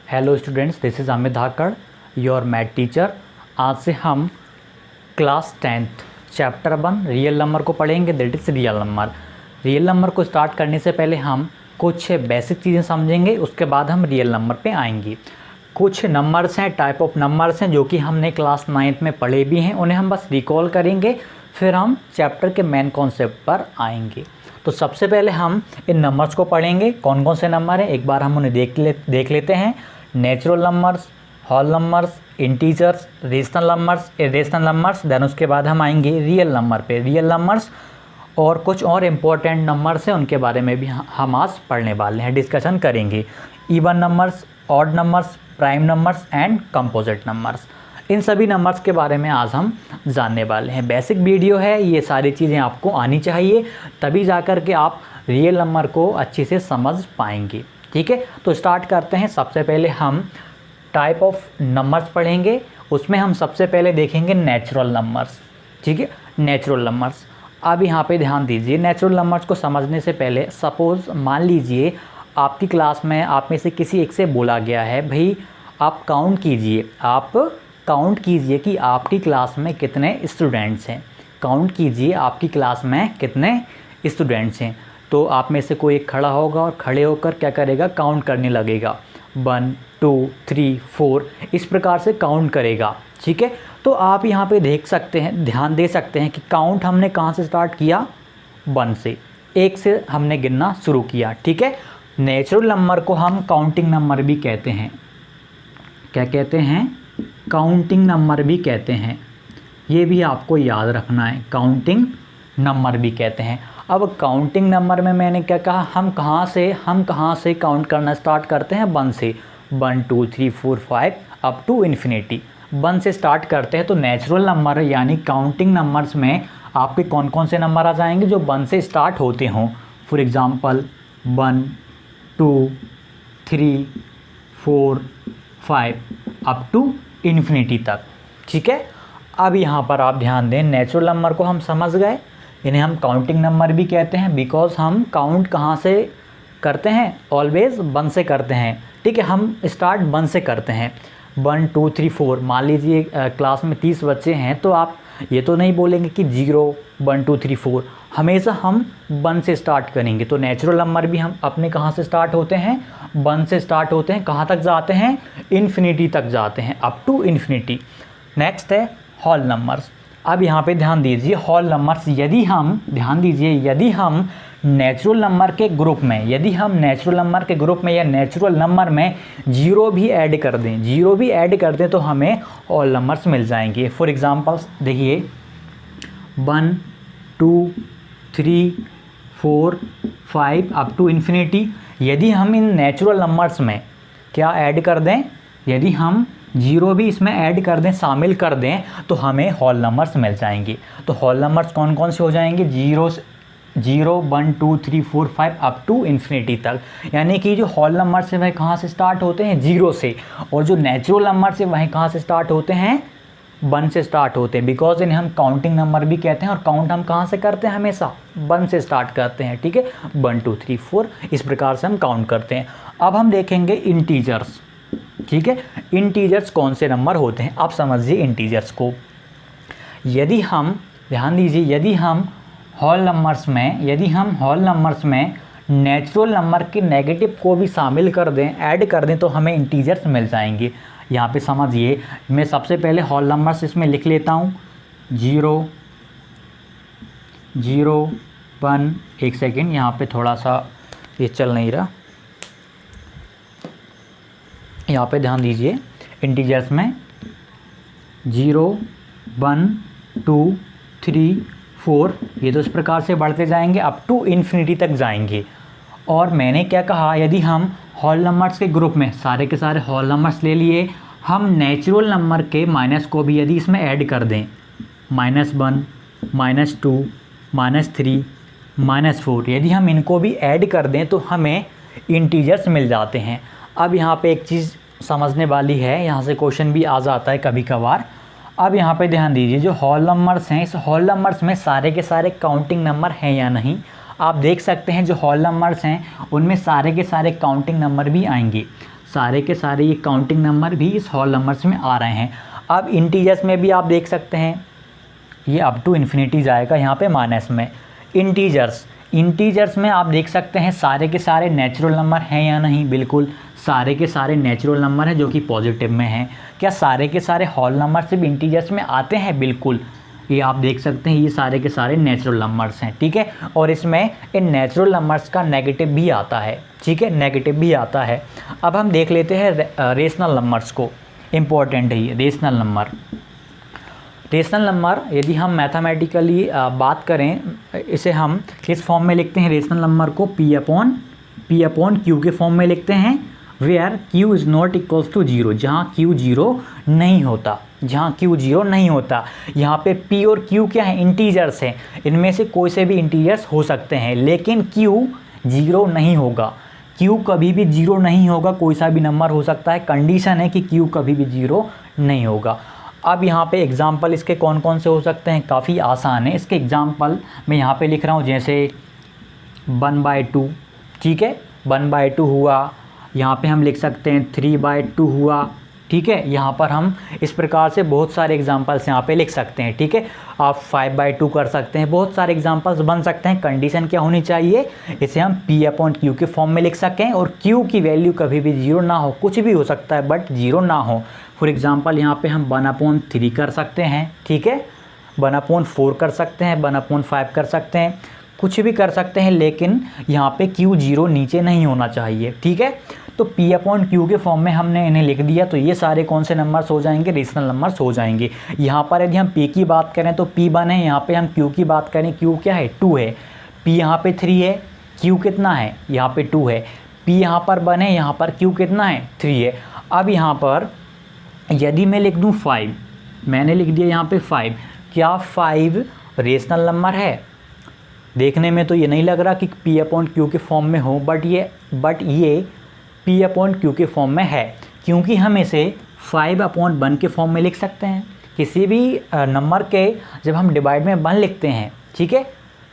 Hello students, this is Amit Dhakad, your math teacher. आज से हम class 10th chapter 1 real number को पढ़ेंगे, that is real number. Real number को start करने से पहले हम कुछ बेसिक चीज़ें समझेंगे, उसके बाद हम रियल नंबर पे आएंगे। कुछ नंबर्स हैं, टाइप ऑफ नंबर्स हैं जो कि हमने क्लास 9th में पढ़े भी हैं, उन्हें हम बस रिकॉल करेंगे, फिर हम चैप्टर के मेन कॉन्सेप्ट पर आएंगे। तो सबसे पहले हम इन नंबर्स को पढ़ेंगे। कौन कौन से नंबर हैं एक बार हम उन्हें देख लेते हैं। Natural numbers, whole numbers, integers, rational numbers, irrational numbers. Then उसके बाद हम आएंगे रियल नंबर पे। रियल नंबर्स और कुछ और इम्पोर्टेंट नंबर्स हैं, उनके बारे में भी हम आज पढ़ने वाले हैं, डिस्कशन करेंगे। Even numbers, odd numbers, prime numbers and composite numbers, इन सभी नंबर्स के बारे में आज हम जानने वाले हैं। बेसिक वीडियो है, ये सारी चीज़ें आपको आनी चाहिए, तभी जाकर के आप रियल नंबर को अच्छे से समझ पाएंगे। ठीक है, तो स्टार्ट करते हैं। सबसे पहले हम टाइप ऑफ नंबर्स पढ़ेंगे, उसमें हम सबसे पहले देखेंगे नेचुरल नंबर्स। ठीक है, नेचुरल नंबर्स। अब यहाँ पे ध्यान दीजिए, नेचुरल नंबर्स को समझने से पहले सपोज़ मान लीजिए आपकी क्लास में आप में से किसी एक से बोला गया है, भाई आप काउंट कीजिए कि आपकी क्लास में कितने स्टूडेंट्स हैं। काउंट कीजिए आपकी क्लास में कितने स्टूडेंट्स हैं। तो आप में से कोई एक खड़ा होगा और खड़े होकर क्या करेगा, काउंट करने लगेगा। 1 2 3 4 इस प्रकार से काउंट करेगा। ठीक है, तो आप यहाँ पे देख सकते हैं, ध्यान दे सकते हैं कि काउंट हमने कहाँ से स्टार्ट किया, 1 से, 1 से हमने गिनना शुरू किया। ठीक है, नेचुरल नंबर को हम काउंटिंग नंबर भी कहते हैं। क्या कहते हैं? काउंटिंग नंबर भी कहते हैं। ये भी आपको याद रखना है, काउंटिंग नंबर भी कहते हैं। अब काउंटिंग नंबर में मैंने क्या कहा, हम कहाँ से काउंट करना स्टार्ट करते हैं, 1 से। 1 2 3 4 5 अप टू इन्फिनिटी, 1 से स्टार्ट करते हैं। तो नेचुरल नंबर यानी काउंटिंग नंबर्स में आपके कौन कौन से नंबर आ जाएंगे जो 1 से स्टार्ट होते हों। For example 1 2 3 4 5 up to infinity तक। ठीक है, अब यहाँ पर आप ध्यान दें, नेचुरल नंबर को हम समझ गए, इन्हें हम काउंटिंग नंबर भी कहते हैं, बिकॉज हम काउंट कहाँ से करते हैं, ऑलवेज 1 से करते हैं। ठीक है, हम स्टार्ट 1 से करते हैं। 1 2 3 4, मान लीजिए क्लास में 30 बच्चे हैं, तो आप ये तो नहीं बोलेंगे कि 0 1 2 3 4, हमेशा हम 1 से स्टार्ट करेंगे। तो नेचुरल नंबर भी हम अपने कहाँ से स्टार्ट होते हैं, 1 से स्टार्ट होते हैं। कहाँ तक जाते हैं, इन्फिनिटी तक जाते हैं, अप टू इन्फिनिटी। नेक्स्ट है होल नंबर्स। अब यहाँ पे ध्यान दीजिए, होल नंबर्स, यदि हम नेचुरल नंबर के ग्रुप में, या नेचुरल नंबर में जीरो भी ऐड कर दें, तो हमें होल नंबर्स मिल जाएंगे। फॉर एग्जांपल देखिए 1 2 3 4 5 अप टू इन्फिनिटी। यदि हम इन नेचुरल नंबर्स में क्या ऐड कर दें, यदि हम जीरो भी इसमें ऐड कर दें, शामिल कर दें, तो हमें होल नंबर्स मिल जाएंगे। तो होल नंबर्स कौन कौन से हो जाएंगे, 0 1 2 3 4 5 अप टू इन्फिनिटी तक। यानी कि जो होल नंबर्स है वह कहाँ से स्टार्ट होते हैं, 0 से, और जो नेचुरल नंबर्स है वह कहाँ से स्टार्ट होते हैं, 1 से स्टार्ट होते हैं। बिकॉज इन्हें हम काउंटिंग नंबर भी कहते हैं, और काउंट हम कहाँ से करते हैं, हमेशा 1 से स्टार्ट करते हैं। ठीक है, 1 2 3 4 इस प्रकार से हम काउंट करते हैं। अब हम देखेंगे इंटीजर्स। ठीक है, इंटीजर्स कौन से नंबर होते हैं, आप समझिए इंटीजर्स को। यदि हम ध्यान दीजिए, यदि हम होल नंबर्स में नेचुरल नंबर के नेगेटिव को भी शामिल कर दें, ऐड कर दें, तो हमें इंटीजर्स मिल जाएंगे। यहाँ पे समझिए, मैं सबसे पहले होल नंबर्स इसमें लिख लेता हूँ। 0 0 1, एक सेकेंड, यहाँ पे थोड़ा सा ये चल नहीं रहा, यहाँ पे ध्यान दीजिए। इंटीजर्स में 0 1 2 3 4, ये तो इस प्रकार से बढ़ते जाएंगे, अप टू इन्फिनिटी तक जाएंगे। और मैंने क्या कहा, यदि हम होल नंबर्स के ग्रुप में सारे के सारे होल नंबर्स ले लिए, हम नेचुरल नंबर के माइनस को भी यदि इसमें ऐड कर दें, -1 -2 -3 -4, यदि हम इनको भी ऐड कर दें, तो हमें इंटीजर्स मिल जाते हैं। अब यहाँ पे एक चीज़ समझने वाली है, यहाँ से क्वेश्चन भी आ जाता है कभी कभार। अब यहाँ पे ध्यान दीजिए, जो होल नंबर्स हैं, इस होल नंबर्स में सारे के सारे काउंटिंग नंबर हैं या नहीं। आप देख सकते हैं जो होल नंबर्स हैं उनमें सारे के सारे काउंटिंग नंबर भी आएंगे। सारे के सारे ये काउंटिंग नंबर भी इस होल नंबर्स में आ रहे हैं। अब इंटीजर्स में भी आप देख सकते हैं ये अप टू इन्फिनिटी जाएगा यहाँ पे माइनस में। इंटीजर्स में आप देख सकते हैं सारे के सारे नेचुरल नंबर हैं या नहीं, बिल्कुल सारे के सारे नेचुरल नंबर हैं जो कि पॉजिटिव में हैं। क्या सारे के सारे होल नंबर से भी इंटीजर्स में आते हैं? बिल्कुल, ये आप देख सकते हैं ये सारे के सारे नेचुरल नंबर्स हैं, ठीक है। और इसमें इन नेचुरल नंबर्स का नेगेटिव भी आता है, ठीक है, नेगेटिव भी आता है। अब हम देख लेते हैं रेशनल नंबर्स को, इम्पोर्टेंट है ये रेशनल नंबर। रेशनल नंबर यदि हम मैथमेटिकली बात करें, इसे हम किस फॉर्म में लिखते हैं? रेशनल नंबर को पी अपॉन क्यू के फॉर्म में लिखते हैं, where Q is not equals to zero, जहाँ क्यू जीरो नहीं होता, जहाँ क्यू जीरो नहीं होता। यहाँ पे पी और क्यू क्या है? इंटीजर्स हैं, इनमें से कोई से भी इंटीजर्स हो सकते हैं, लेकिन क्यू जीरो नहीं होगा। क्यू कभी भी जीरो नहीं होगा, कोई सा भी नंबर हो सकता है, कंडीशन है कि क्यू कभी भी जीरो नहीं होगा। अब यहाँ पे एग्जाम्पल इसके कौन कौन से हो सकते हैं? काफ़ी आसान है। इसके एग्जाम्पल मैं यहाँ पे लिख रहा हूँ, जैसे 1/2, ठीक है, 1/2 हुआ। यहाँ पे हम लिख सकते हैं 3/2 हुआ, ठीक है। यहाँ पर हम इस प्रकार से बहुत सारे एग्जाम्पल्स यहाँ पे लिख सकते हैं, ठीक है। आप 5/2 कर सकते हैं, बहुत सारे एग्जाम्पल्स बन सकते हैं। कंडीशन क्या होनी चाहिए? इसे हम पी अपॉन क्यू के फॉर्म में लिख सकें और क्यू की वैल्यू कभी भी जीरो ना हो, कुछ भी हो सकता है बट जीरो ना हो। फॉर एग्ज़ाम्पल यहाँ पे हम 1/3 कर सकते हैं, ठीक है, 1/4 कर सकते हैं, 1/5 कर सकते हैं, कुछ भी कर सकते हैं, लेकिन यहाँ पे क्यू जीरो नीचे नहीं होना चाहिए, ठीक है। तो पी अपॉन क्यू के फॉर्म में हमने इन्हें लिख दिया, तो ये सारे कौन से नंबर्स हो जाएंगे? रेशनल नंबर्स हो जाएंगे। यहाँ पर यदि हम पी की बात करें तो पी 1 है, यहाँ पे हम क्यू की बात करें, क्यू क्या है? 2 है। पी यहाँ पे 3 है, क्यू कितना है? यहाँ पे 2 है। पी यहाँ पर 1 है, यहाँ पर क्यू कितना है? 3 है। अब यहाँ पर यदि मैं लिख दूँ 5, मैंने लिख दिया यहाँ पे 5, क्या 5 रेशनल नंबर है? देखने में तो ये नहीं लग रहा कि पी अपॉन क्यू के फॉर्म में हो, बट ये पी अपॉन क्यू के फॉर्म में है, क्योंकि हम इसे 5/1 के फॉर्म में लिख सकते हैं। किसी भी नंबर के जब हम डिवाइड में 1 लिखते हैं, ठीक है,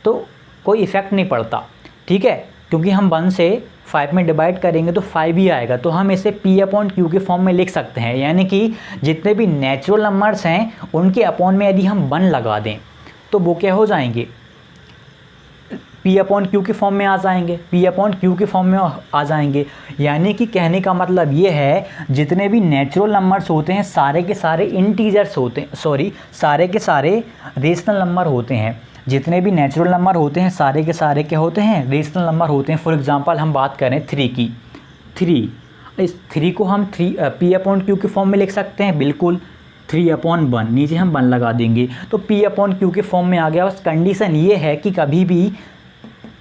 तो कोई इफ़ेक्ट नहीं पड़ता, ठीक है, क्योंकि हम 1 से 5 में डिवाइड करेंगे तो 5 ही आएगा। तो हम इसे पी अपॉन क्यू के फॉर्म में लिख सकते हैं, यानी कि जितने भी नेचुरल नंबर्स हैं उनके अपॉन में यदि हम 1 लगा दें तो वो क्या हो जाएंगे? पी अपॉन क्यू के फॉर्म में आ जाएंगे, पी अपॉन क्यू के फॉर्म में आ जाएंगे। यानी कि कहने का मतलब ये है, जितने भी नेचुरल नंबर्स होते हैं सारे के सारे इंटीजर्स होते हैं, सारे के सारे रेशनल नंबर होते हैं। जितने भी नेचुरल नंबर होते हैं सारे के सारे क्या होते हैं? रेशनल नंबर होते हैं। फॉर एग्जांपल हम बात करें 3 की, 3, इस 3 को हम पी अपॉन क्यू के फॉर्म में लिख सकते हैं, बिल्कुल 3/1, नीचे हम 1 लगा देंगे तो पी अपॉन क्यू के फॉर्म में आ गया। बस कंडीशन ये है कि कभी भी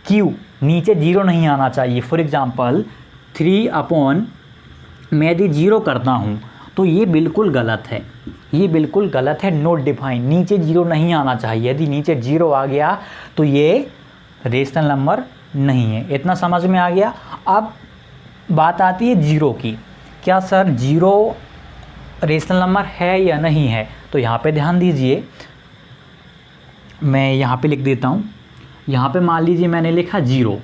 क्यू नीचे जीरो नहीं आना चाहिए। फॉर एग्जांपल 3/, मैं यदि जीरो करता हूँ तो ये बिल्कुल गलत है, ये बिल्कुल गलत है, नोट डिफाइन, नीचे जीरो नहीं आना चाहिए। यदि नीचे जीरो आ गया तो ये रेशनल नंबर नहीं है। इतना समझ में आ गया। अब बात आती है जीरो की, क्या सर जीरो रेशनल नंबर है या नहीं है? तो यहाँ पे ध्यान दीजिए, मैं यहाँ पे लिख देता हूँ। यहाँ पे मान लीजिए मैंने लिखा 0,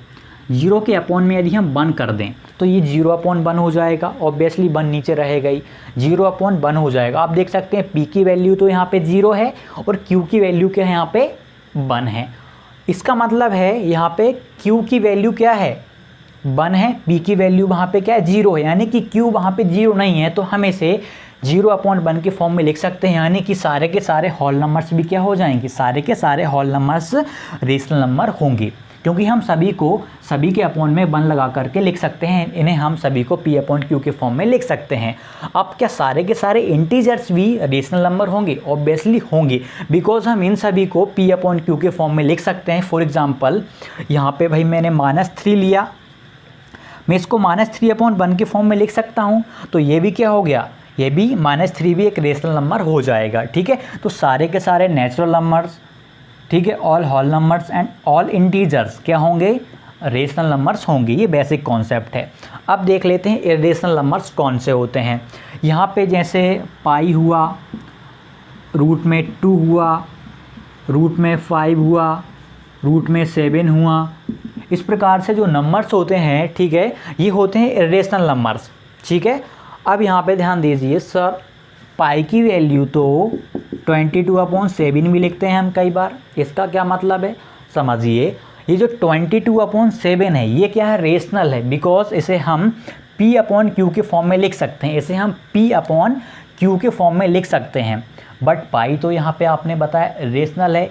0 के अपॉन में यदि हम 1 कर दें तो ये 0/1 हो जाएगा। ऑब्वियसली 1 नीचे रहेगा ही, 0/1 हो जाएगा। आप देख सकते हैं पी की वैल्यू तो यहाँ पे 0 है और क्यू की वैल्यू क्या है? यहाँ पे 1 है। इसका मतलब है यहाँ पे क्यू की वैल्यू क्या है? 1 है, पी की वैल्यू वहाँ पे क्या है? 0 है, यानी कि क्यू वहाँ पे 0 नहीं है, तो हम इसे 0/1 के फॉर्म में लिख सकते हैं। यानी कि सारे के सारे होल नंबर्स भी क्या हो जाएंगे? सारे के सारे होल नंबर्स रेशनल नंबर होंगे, क्योंकि हम सभी के अपॉन में 1 लगा करके लिख सकते हैं। इन्हें हम सभी को पी अपॉन क्यू के फॉर्म में लिख सकते हैं। अब क्या सारे के सारे इंटीजर्स भी रेशनल नंबर होंगे? ऑब्वियसली होंगे, बिकॉज हम इन सभी को पी अपॉन क्यू के फॉर्म में लिख सकते हैं। फॉर एग्जाम्पल यहाँ पे भाई मैंने -3 लिया, मैं इसको -3/1 के फॉर्म में लिख सकता हूँ, तो ये भी क्या हो गया? ये भी -3 भी एक रेशनल नंबर हो जाएगा, ठीक है। तो सारे के सारे नेचुरल नंबर्स, ठीक है, all whole numbers and all integers क्या होंगे? रेशनल नंबर्स होंगे। ये बेसिक कॉन्सेप्ट है। अब देख लेते हैं इरेशनल नंबर्स कौन से होते हैं। यहाँ पे जैसे पाई हुआ, रूट में 2 हुआ, रूट में 5 हुआ, रूट में 7 हुआ, इस प्रकार से जो नंबर्स होते हैं, ठीक है, ये होते हैं इरेशनल नंबर्स। ठीक है। अब यहाँ पे ध्यान दीजिए सर, पाई की वैल्यू तो 22/7 भी लिखते हैं हम कई बार। इसका क्या मतलब है समझिए, ये जो 22/7 है ये क्या है, रेशनल है, बिकॉज इसे हम P/Q के फॉर्म में लिख सकते हैं, इसे हम P/Q के फॉर्म में लिख सकते हैं। बट पाई तो यहाँ पे आपने बताया रेशनल है।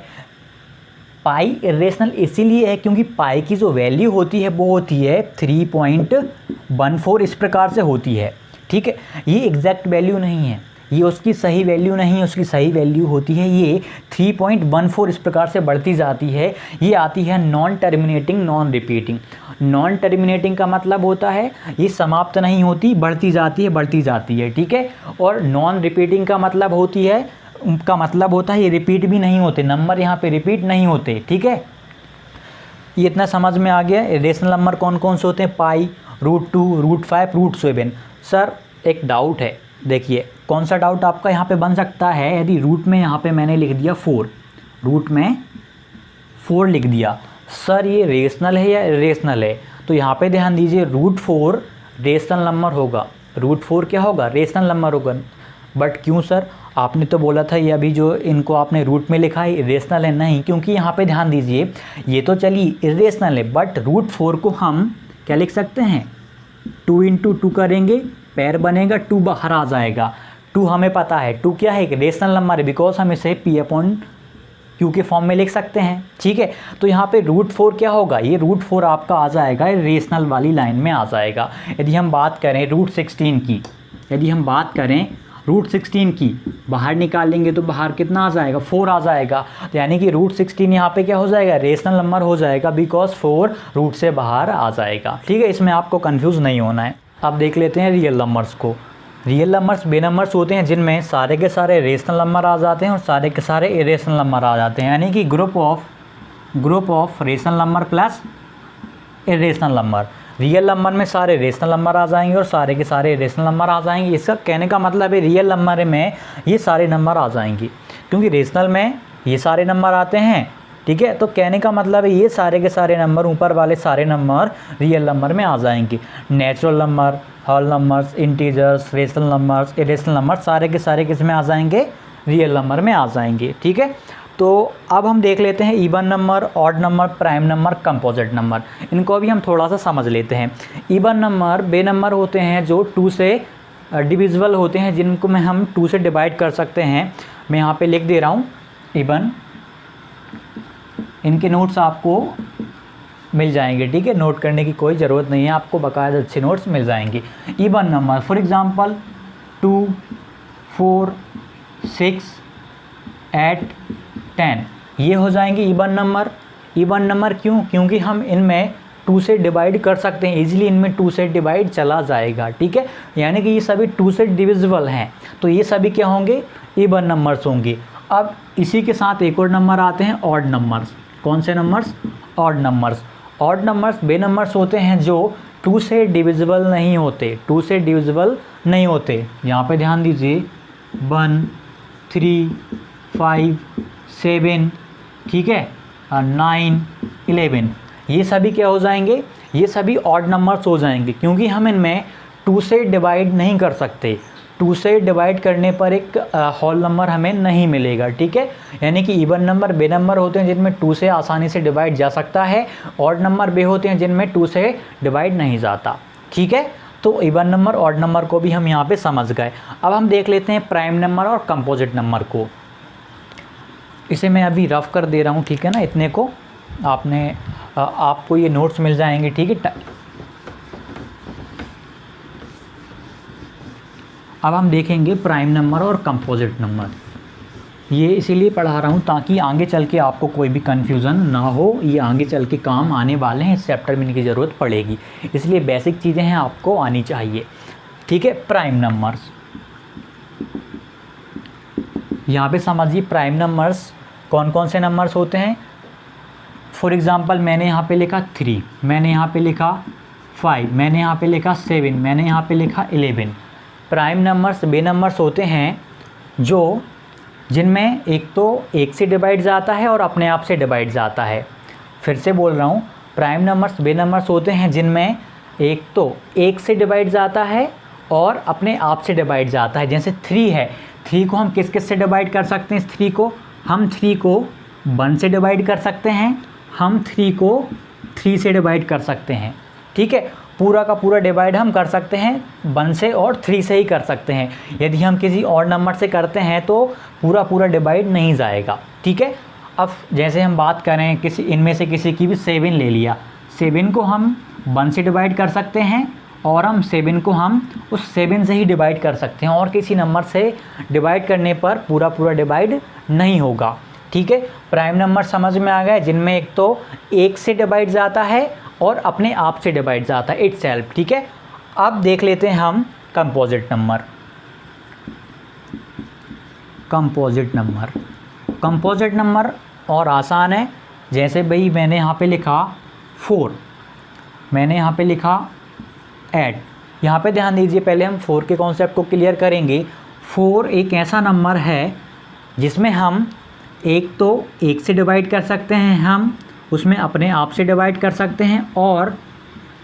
पाई इरेशनल इसीलिए है क्योंकि पाई की जो वैल्यू होती है वो होती है 3.14, इस प्रकार से होती है। ठीक है, ये एग्जैक्ट वैल्यू नहीं है, ये उसकी सही वैल्यू नहीं है, उसकी सही वैल्यू होती है ये 3.14, इस प्रकार से बढ़ती जाती है। ये आती है non terminating non repeating. Non terminating का मतलब होता है ये समाप्त नहीं होती, बढ़ती जाती है बढ़ती जाती है। ठीक है, और नॉन रिपीटिंग का मतलब होता है ये रिपीट भी नहीं होते, नंबर यहाँ पे रिपीट नहीं होते। ठीक है, ये इतना समझ में आ गया। रेशनल नंबर कौन कौन से होते हैं, पाई, √2, √5, √7। सर एक डाउट है, देखिए कौन सा डाउट आपका यहाँ पे बन सकता है, यदि रूट में यहाँ पे मैंने लिख दिया 4, रूट में 4 लिख दिया, सर ये रेशनल है या इरेशनल है? तो यहाँ पे ध्यान दीजिए, √4 रेशनल नंबर होगा, √4 क्या होगा, रेशनल नंबर होगा। बट क्यों सर, आपने तो बोला था ये अभी जो इनको आपने रूट में लिखा है इरेशनल है। नहीं, क्योंकि यहाँ पे ध्यान दीजिए ये तो चलिए इरेशनल है, बट √4 को हम क्या लिख सकते हैं, 2 × 2 करेंगे, पैर बनेगा, 2 बाहर आ जाएगा। 2 हमें पता है 2 क्या है, एक रेशनल नंबर है, बिकॉज हम इसे P/Q के फॉर्म में लिख सकते हैं। ठीक है, तो यहाँ पे √4 क्या होगा, ये √4 आपका आ जाएगा रेशनल वाली लाइन में आ जाएगा। यदि हम बात करें √16 की, √16 की बाहर निकालेंगे तो बाहर कितना आ जाएगा, 4 आ जाएगा। तो यानी कि √16 यहाँ पे क्या हो जाएगा, रेशनल नंबर हो जाएगा, बिकॉज 4 रूट से बाहर आ जाएगा। ठीक है, इसमें आपको कंफ्यूज नहीं होना है। अब देख लेते हैं रियल नंबर्स को। रियल नंबर्स वे नंबर्स होते हैं जिनमें सारे के सारे रेशनल नंबर आ जाते हैं और सारे के सारे इरेशनल नंबर आ जाते हैं, यानी कि group of rational number plus irrational number. Real number में सारे रेशनल नंबर आ जाएंगे और सारे के सारे इरेशनल नंबर आ जाएंगे। इसका कहने का मतलब है रियल नंबर में ये सारे नंबर आ जाएंगे, क्योंकि रेशनल में ये सारे नंबर आते हैं। ठीक है, तो कहने का मतलब है ये सारे के सारे नंबर, ऊपर वाले सारे नंबर रियल नंबर में आ जाएंगे। Natural number, whole numbers, integers, rational numbers, irrational number, सारे के सारे किस में आ जाएंगे, रियल नंबर में आ जाएंगे। ठीक है, तो अब हम देख लेते हैं even number, odd number, prime number, composite number. इनको अभी हम थोड़ा सा समझ लेते हैं। इवन नंबर वे नंबर होते हैं जो 2 से डिविजिबल होते हैं, जिनको में हम 2 से डिवाइड कर सकते हैं। मैं यहाँ पे लिख दे रहा हूँ इवन, इनके नोट्स आपको मिल जाएंगे। ठीक है, नोट करने की कोई ज़रूरत नहीं है, आपको बाकायदा अच्छे नोट्स मिल जाएंगे। इवन नंबर फॉर एग्ज़ाम्पल 2, 4, 6, 8, 10, ये हो जाएंगे इवन नंबर। इवन नंबर क्यों, क्योंकि हम इनमें 2 से डिवाइड कर सकते हैं, इजीली इनमें 2 से डिवाइड चला जाएगा। ठीक है, यानी कि ये सभी 2 से डिविजिबल हैं, तो ये सभी क्या होंगे, इवन नंबर्स होंगे। अब इसी के साथ एक और नंबर आते हैं ऑड नंबर्स। कौन से numbers, odd numbers. Odd numbers वे नंबर्स होते हैं जो 2 से डिविजिबल नहीं होते, 2 से डिविजिबल नहीं होते। यहाँ पे ध्यान दीजिए 1, 3, 5, 7, ठीक है, 9, 11, ये सभी क्या हो जाएंगे, ये सभी ऑड नंबर्स हो जाएंगे, क्योंकि हम इनमें 2 से डिवाइड नहीं कर सकते। 2 से डिवाइड करने पर एक होल नंबर हमें नहीं मिलेगा। ठीक है, यानी कि इवन नंबर वे नंबर होते हैं जिनमें 2 से आसानी से डिवाइड जा सकता है, ऑड नंबर वे होते हैं जिनमें 2 से डिवाइड नहीं जाता। ठीक है, तो इवन नंबर ऑड नंबर को भी हम यहाँ पे समझ गए। अब हम देख लेते हैं प्राइम नंबर और कंपोजिट नंबर को। इसे मैं अभी रफ कर दे रहा हूँ, ठीक है ना, इतने को आपको ये नोट्स मिल जाएंगे। ठीक है, अब हम देखेंगे प्राइम नंबर और कंपोजिट नंबर। ये इसीलिए पढ़ा रहा हूँ ताकि आगे चल के आपको कोई भी कन्फ्यूज़न ना हो, ये आगे चल के काम आने वाले हैं, इस चैप्टर में इनकी ज़रूरत पड़ेगी, इसलिए बेसिक चीज़ें हैं आपको आनी चाहिए। ठीक है, प्राइम नंबर्स, यहाँ पे समझिए प्राइम नंबर्स कौन कौन से नंबर्स होते हैं। फॉर एग्ज़ाम्पल मैंने यहाँ पे लिखा 3, मैंने यहाँ पे लिखा 5, मैंने यहाँ पे लिखा 7, मैंने यहाँ पे लिखा 11। प्राइम नंबर्स वे नंबर्स होते हैं जो जिनमें एक तो 1 से डिवाइड जाता है और अपने आप से डिवाइड जाता है। फिर से बोल रहा हूँ, प्राइम नंबर्स वे नंबर्स होते हैं जिनमें एक तो 1 से डिवाइड जाता है और अपने आप से डिवाइड जाता है। जैसे 3 है, 3 को हम किस किस से डिवाइड कर सकते हैं? 3 को हम 1 से डिवाइड कर सकते हैं, हम 3 को 3 से डिवाइड कर सकते हैं। ठीक है, पूरा का पूरा डिवाइड हम कर सकते हैं 1 से और 3 से ही कर सकते हैं। यदि हम किसी और नंबर से करते हैं तो पूरा पूरा डिवाइड नहीं जाएगा। ठीक है, अब जैसे हम बात करें किसी इनमें से किसी की भी 7 ले लिया, 7 को हम 1 से डिवाइड कर सकते हैं और हम 7 को हम उस 7 से ही डिवाइड कर सकते हैं, और किसी नंबर से डिवाइड करने पर पूरा पूरा डिवाइड नहीं होगा। ठीक है, प्राइम नंबर समझ में आ गए, जिनमें एक तो 1 से डिवाइड जाता है और अपने आप से डिवाइड जाता है इटसेल्फ। ठीक है, अब देख लेते हैं हम कंपोजिट नंबर। कंपोजिट नंबर और आसान है। जैसे भाई मैंने यहाँ पे लिखा 4, मैंने यहाँ पे लिखा 8। यहाँ पे ध्यान दीजिए, पहले हम 4 के कॉन्सेप्ट को क्लियर करेंगे। 4 एक ऐसा नंबर है जिसमें हम एक तो 1 से डिवाइड कर सकते हैं, हम उसमें अपने आप से डिवाइड कर सकते हैं, और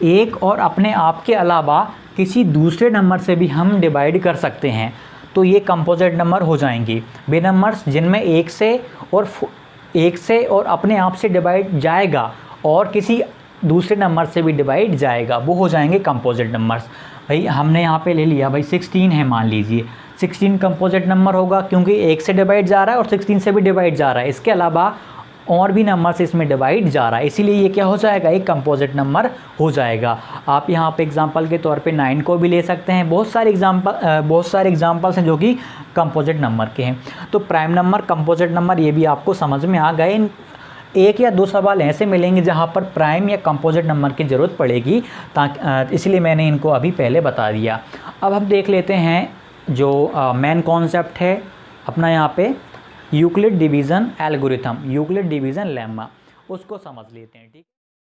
एक और अपने आप के अलावा किसी दूसरे नंबर से भी हम डिवाइड कर सकते हैं। तो ये कंपोजिट नंबर हो जाएंगे। वे नंबर्स जिनमें 1 से और अपने आप से डिवाइड जाएगा और किसी दूसरे नंबर से भी डिवाइड जाएगा, वो हो जाएंगे कंपोजिट नंबर्स। भाई हमने यहाँ पे ले लिया, भाई 16 है मान लीजिए, 16 कंपोजिट नंबर होगा क्योंकि 1 से डिवाइड जा रहा है और 16 से भी डिवाइड जा रहा है। इसके अलावा और भी नंबर से इसमें डिवाइड जा रहा है, इसीलिए ये क्या हो जाएगा? एक कंपोजिट नंबर हो जाएगा। आप यहाँ पे एग्जांपल के तौर पे 9 को भी ले सकते हैं। बहुत सारे एग्जांपल्स हैं जो कि कंपोजिट नंबर के हैं। तो प्राइम नंबर, कंपोजिट नंबर, ये भी आपको समझ में आ गए। 1 या 2 सवाल ऐसे मिलेंगे जहाँ पर प्राइम या कंपोजिट नंबर की ज़रूरत पड़ेगी, ताकि इसलिए मैंने इनको अभी पहले बता दिया। अब हम देख लेते हैं जो मेन कॉन्सेप्ट है अपना यहाँ पे, Euclid division algorithm, Euclid division lemma, उसको समझ लेते हैं। ठीक।